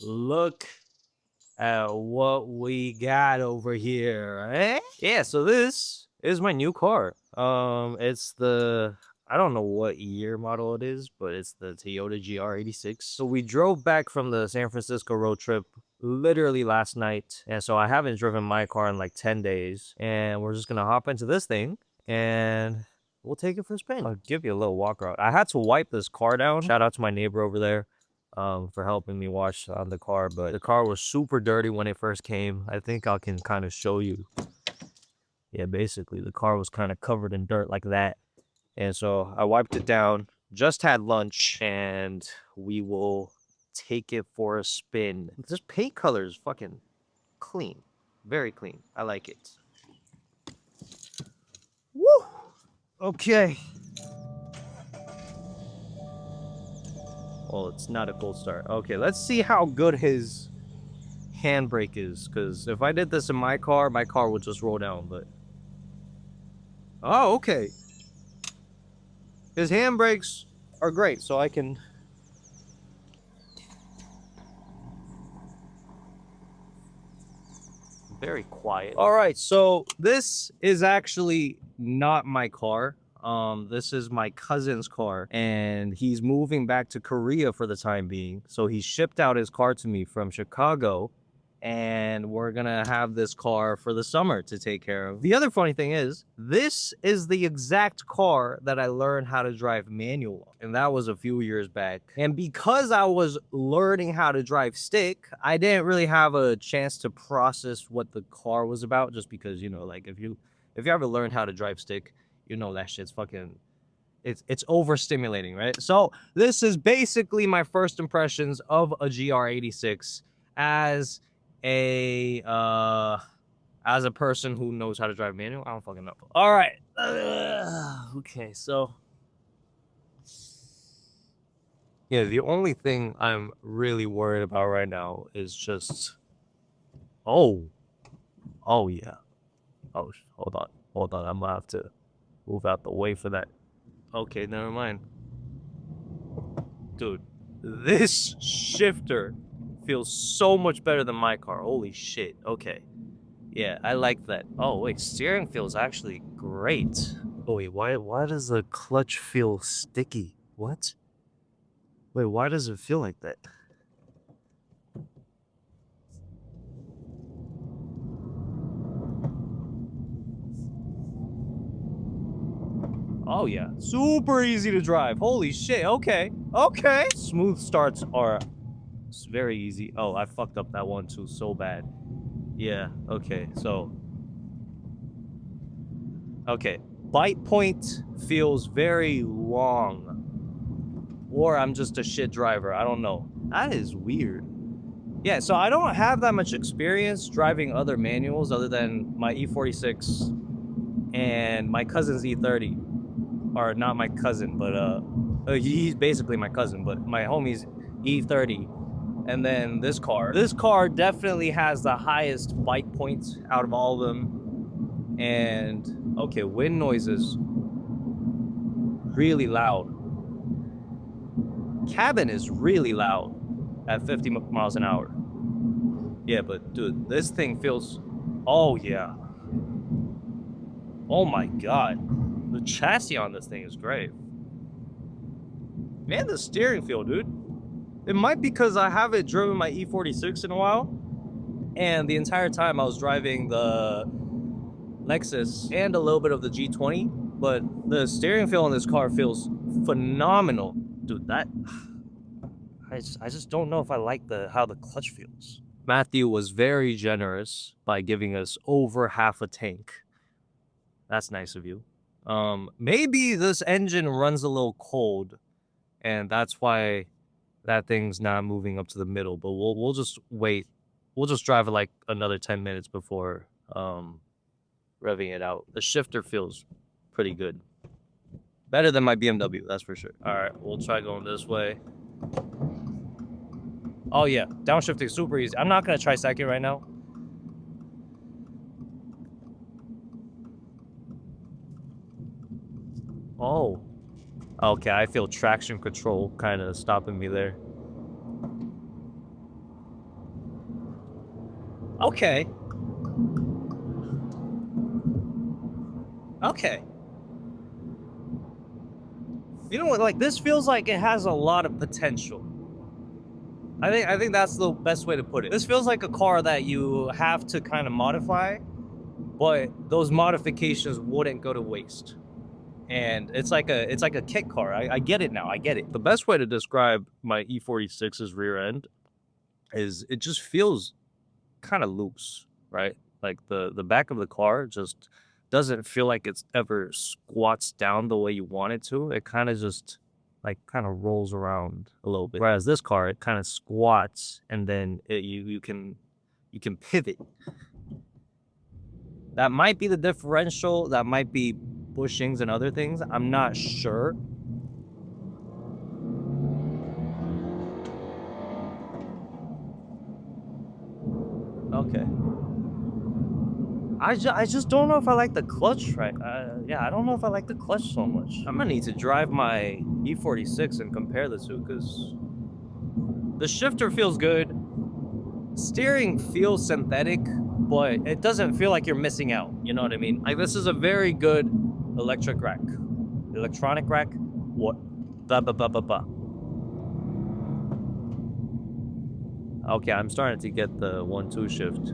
Look at what we got over here, eh? Yeah, so this is my new car. It's the I don't know what year model it is, but it's the Toyota gr86. So we drove back from the San Francisco road trip literally last night, and so I haven't driven my car in like 10 days, and we're just gonna hop into this thing and we'll take it for a spin. I'll give you a little walk around. I had to wipe this car down. Shout out to my neighbor over there for helping me wash on the car, but the car was super dirty when it first came. I think I can kind of show you. Yeah, basically the car was kind of covered in dirt like that. And so I wiped it down, just had lunch, and we will take it for a spin. This paint color is fucking clean. Very clean. I like it. Woo! Okay. Well, it's not a cold start. Okay, let's see how good his handbrake is, because if I did this in my car would just roll down, but... Oh, okay. His handbrakes are great, so I can... Very quiet. All right, so this is actually not my car. This is my cousin's car, and he's moving back to Korea for the time being. So he shipped out his car to me from Chicago, and we're gonna have this car for the summer to take care of. The other funny thing is, this is the exact car that I learned how to drive manual, and that was a few years back. And because I was learning how to drive stick, I didn't really have a chance to process what the car was about, just because, you know, like if you ever learned how to drive stick, you know that shit's fucking... It's overstimulating, right? So this is basically my first impressions of a gr86 as a person who knows how to drive manual. I don't fucking know. All right. Okay, so yeah, the only thing I'm really worried about right now is just... Oh yeah. Oh, hold on. I'm gonna have to move out the way for that. Okay, never mind. Dude, this shifter feels so much better than my car. Holy shit. Okay. Yeah, I like that. Oh, wait, steering feels actually great. Oh, wait, why does the clutch feel sticky? What? Wait, why does it feel like that? Oh, yeah. Super easy to drive. Holy shit. Okay. Okay. Smooth starts are very easy. Oh, I fucked up that one too so bad. Yeah, okay. So, okay. Bite point feels very long. Or I'm just a shit driver. I don't know. That is weird. Yeah, so I don't have that much experience driving other manuals other than my E46 and my cousin's E30. Or not my cousin, but he's basically my cousin, but my homie's E30. And then this car. This car definitely has the highest bite points out of all of them. And okay, wind noises really loud. Cabin is really loud at 50 miles an hour. Yeah, but dude, this thing feels... Oh yeah. Oh my god. The chassis on this thing is great. Man, the steering feel, dude. It might be because I haven't driven my E46 in a while, and the entire time I was driving the Lexus and a little bit of the G20, but the steering feel on this car feels phenomenal. Dude, that... I just don't know if I like how the clutch feels. Matthew was very generous by giving us over half a tank. That's nice of you. Maybe this engine runs a little cold, and that's why that thing's not moving up to the middle, but we'll just wait. We'll just drive it like another 10 minutes before revving it out. The shifter feels pretty good. Better than my BMW, that's for sure. All right, we'll try going this way. Oh yeah, downshifting super easy. I'm not gonna try second right now. Oh. Okay, I feel traction control kind of stopping me there. Okay. Okay. You know what? Like, this feels like it has a lot of potential. I think that's the best way to put it. This feels like a car that you have to kind of modify, but those modifications wouldn't go to waste. And it's like a kit car. I get it now. I get it. The best way to describe my E46's rear end is it just feels kind of loose, right? Like the back of the car just doesn't feel like it's ever squats down the way you want it to. It kind of just like kind of rolls around a little bit. Whereas this car, it kind of squats and then you can pivot. That might be the differential. That might be bushings and other things. I'm not sure. Okay. I just don't know if I like the clutch right. Yeah, I don't know if I like the clutch so much. I'm gonna need to drive my E46 and compare the two because the shifter feels good. Steering feels synthetic, but it doesn't feel like you're missing out. You know what I mean? Like, this is a very good electronic rack. What? Okay, I'm starting to get the 1-2 shift.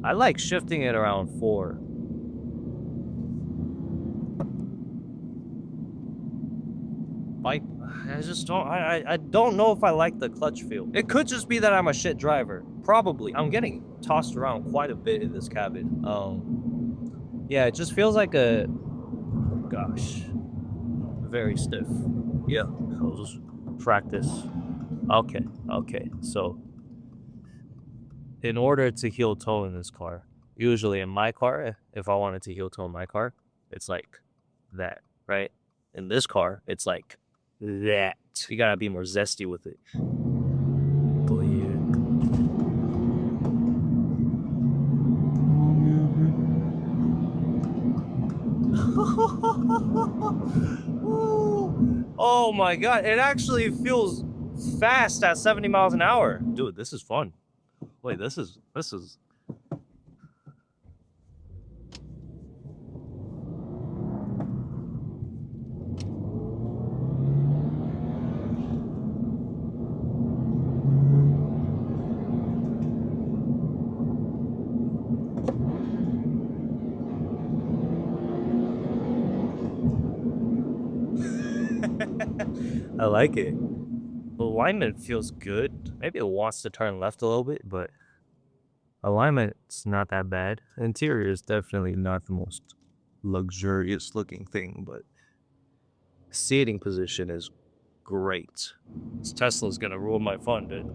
I like shifting it around 4. I just don't. I don't know if I like the clutch feel. It could just be that I'm a shit driver. Probably. I'm getting tossed around quite a bit in this cabin. Yeah, it just feels like a. Gosh, very stiff. Yeah, I'll just practice. Okay. So, in order to heel toe in this car, usually in my car, if I wanted to heel toe in my car, it's like that, right? In this car, it's like that. You gotta be more zesty with it. But yeah. Oh my god, it actually feels fast at 70 miles an hour. Dude, this is fun. Wait, this is I like it. The alignment feels good. Maybe it wants to turn left a little bit, but alignment's not that bad. Interior is definitely not the most luxurious looking thing, but seating position is great. This Tesla's gonna ruin my fun, dude.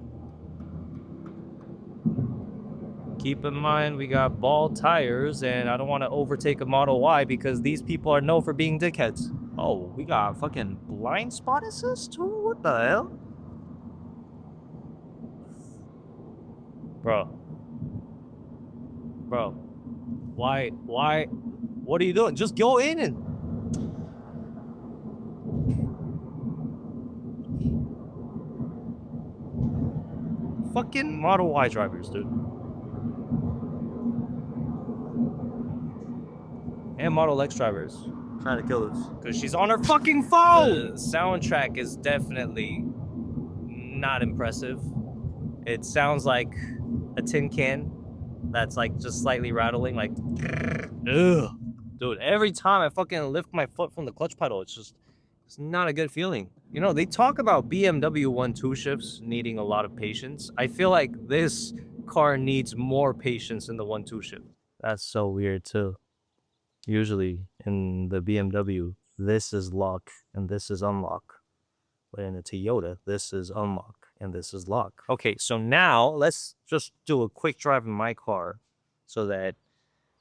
Keep in mind, we got ball tires, and I don't want to overtake a Model Y because these people are known for being dickheads. Oh, we got fucking blind spot assist too? What the hell? Bro. Why? What are you doing? Just go in and... Fucking Model Y drivers, dude. And Model X drivers. Trying to kill us. Because she's on her fucking phone! The soundtrack is definitely not impressive. It sounds like a tin can that's like just slightly rattling, like... Ugh. Dude, every time I fucking lift my foot from the clutch pedal, it's not a good feeling. You know, they talk about BMW 1-2 shifts needing a lot of patience. I feel like this car needs more patience in the 1-2 shift. That's so weird too. Usually in the BMW, this is lock and this is unlock. But in a Toyota, this is unlock and this is lock. Okay, so now let's just do a quick drive in my car so that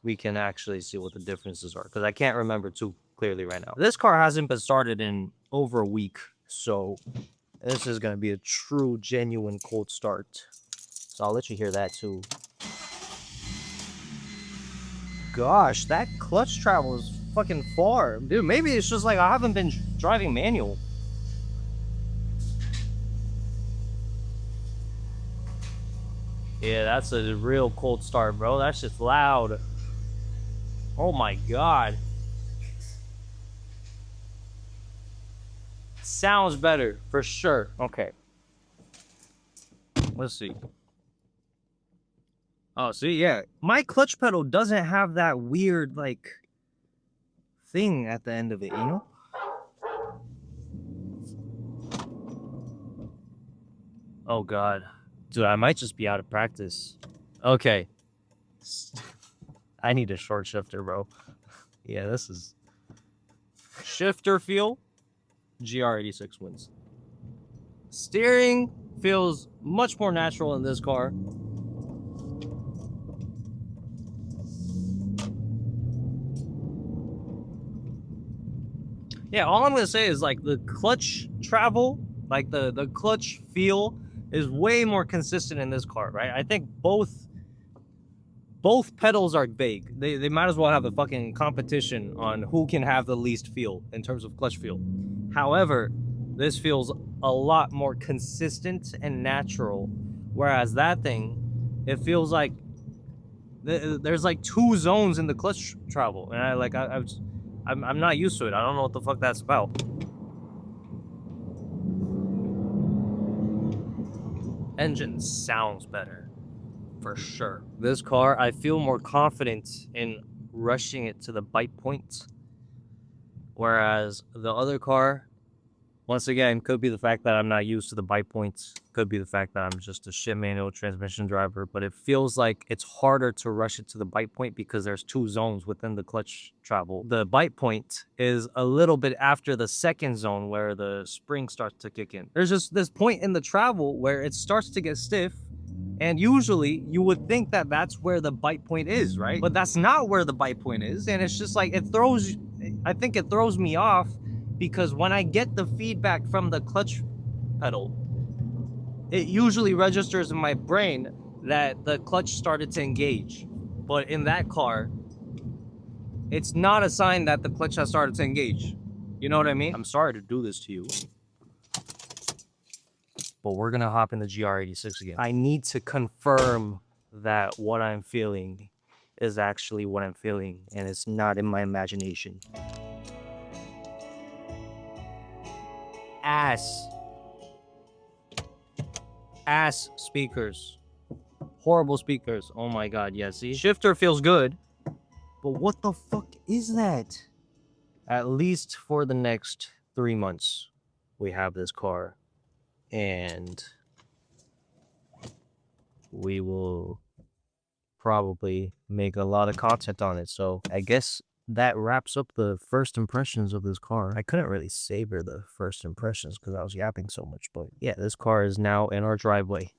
we can actually see what the differences are, because I can't remember too clearly right now. This car hasn't been started in over a week, so this is going to be a true, genuine cold start. So I'll let you hear that too. Gosh, that clutch travel is fucking far. Dude, maybe it's just like I haven't been driving manual. Yeah, that's a real cold start, bro. That's just loud. Oh my god. Sounds better, for sure. Okay. Let's see. Oh, see, yeah. My clutch pedal doesn't have that weird, like, thing at the end of it, you know? Oh god. Dude, I might just be out of practice. Okay. I need a short shifter, bro. Yeah, this is... Shifter feel, gr86 wins. Steering feels much more natural in this car. Yeah, all I'm gonna say is like the clutch travel, like the clutch feel is way more consistent in this car, right? I think both pedals are big. They might as well have a fucking competition on who can have the least feel in terms of clutch feel. However, this feels a lot more consistent and natural, whereas that thing, it feels like there's like two zones in the clutch travel, and I'm not used to it. I don't know what the fuck that's about. Engine sounds better, for sure. This car, I feel more confident in rushing it to the bite point, whereas the other car, once again, could be the fact that I'm not used to the bite points, could be the fact that I'm just a shit manual transmission driver, but it feels like it's harder to rush it to the bite point because there's two zones within the clutch travel. The bite point is a little bit after the second zone where the spring starts to kick in. There's just this point in the travel where it starts to get stiff, and usually you would think that that's where the bite point is, right? But that's not where the bite point is, and it's just like I think it throws me off, because when I get the feedback from the clutch pedal, it usually registers in my brain that the clutch started to engage. But in that car, it's not a sign that the clutch has started to engage. You know what I mean? I'm sorry to do this to you, but we're gonna hop in the gr86 again. I need to confirm that what I'm feeling is actually what I'm feeling, and it's not in my imagination. Ass speakers. Horrible speakers. Oh my god, yeah, see? Shifter feels good, but what the fuck is that? At least for the next 3 months, we have this car, and we will probably make a lot of content on it. So I guess that wraps up the first impressions of this car. I couldn't really savor the first impressions because I was yapping so much, but yeah, this car is now in our driveway.